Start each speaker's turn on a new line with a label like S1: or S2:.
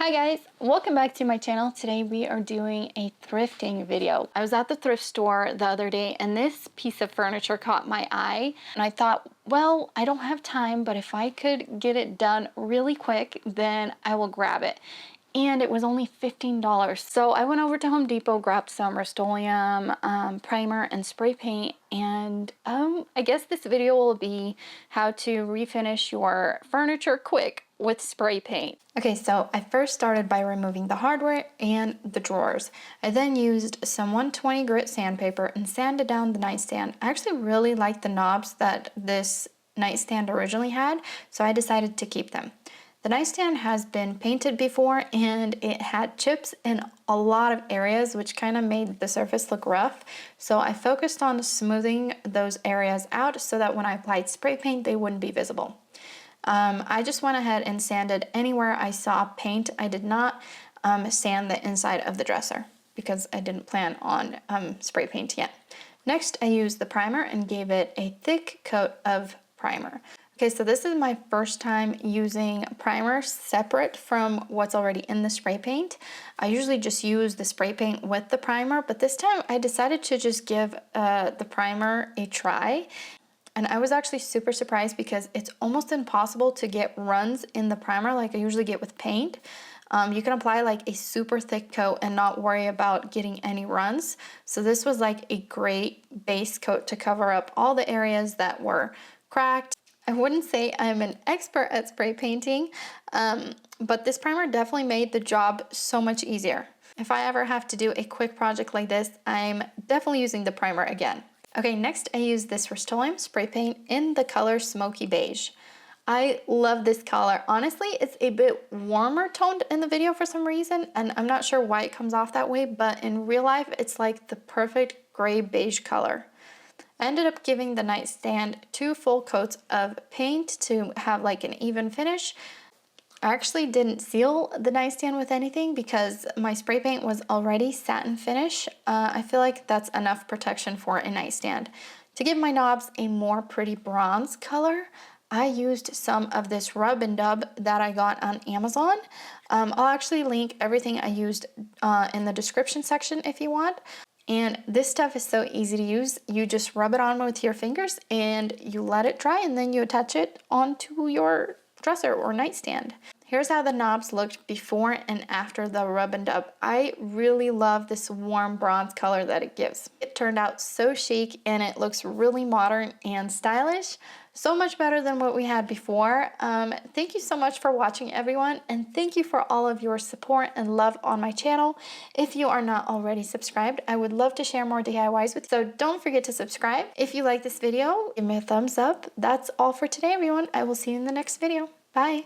S1: Hi guys, welcome back to my channel. Today we are doing a thrifting video. I was at the thrift store the other day and this piece of furniture caught my eye and I thought, well, I don't have time, but if I could get it done really quick, then I will grab it. And it was only $15. So I went over to Home Depot, grabbed some Rust-Oleum primer and spray paint, and I guess this video will be how to refinish your furniture quick with spray paint. Okay, so I first started by removing the hardware and the drawers. I then used some 120 grit sandpaper and sanded down the nightstand. I actually really liked the knobs that this nightstand originally had, so I decided to keep them. The nightstand has been painted before and it had chips in a lot of areas, which kind of made the surface look rough. So I focused on smoothing those areas out so that when I applied spray paint, they wouldn't be visible. I just went ahead and sanded anywhere I saw paint. I did not sand the inside of the dresser because I didn't plan on spray paint yet. Next, I used the primer and gave it a thick coat of primer. Okay, so this is my first time using primer separate from what's already in the spray paint. I usually just use the spray paint with the primer, but this time I decided to just give the primer a try. And I was actually super surprised because it's almost impossible to get runs in the primer like I usually get with paint. You can apply like a super thick coat and not worry about getting any runs. So this was like a great base coat to cover up all the areas that were cracked. I wouldn't say I'm an expert at spray painting, but this primer definitely made the job so much easier. If I ever have to do a quick project like this, I'm definitely using the primer again. Okay, next I use this Rust-Oleum spray paint in the color Smoky Beige. I love this color. Honestly, it's a bit warmer toned in the video for some reason, and I'm not sure why it comes off that way, but in real life, it's like the perfect gray beige color. I ended up giving the nightstand 2 full coats of paint to have like an even finish. I actually didn't seal the nightstand with anything because my spray paint was already satin finish. I feel like that's enough protection for a nightstand. To give my knobs a more pretty bronze color, I used some of this rub and dub that I got on Amazon. I'll actually link everything I used in the description section if you want. And this stuff is so easy to use. You just rub it on with your fingers and you let it dry and then you attach it onto your dresser or nightstand. Here's how the knobs looked before and after the rub and dub. I really love this warm bronze color that it gives. It turned out so chic and it looks really modern and stylish. So much better than what we had before. Thank you so much for watching, everyone, and thank you for all of your support and love on my channel. If you are not already subscribed, I would love to share more DIYs with you, so don't forget to subscribe. If you like this video, give me a thumbs up. That's all for today, everyone. I will see you in the next video. Bye.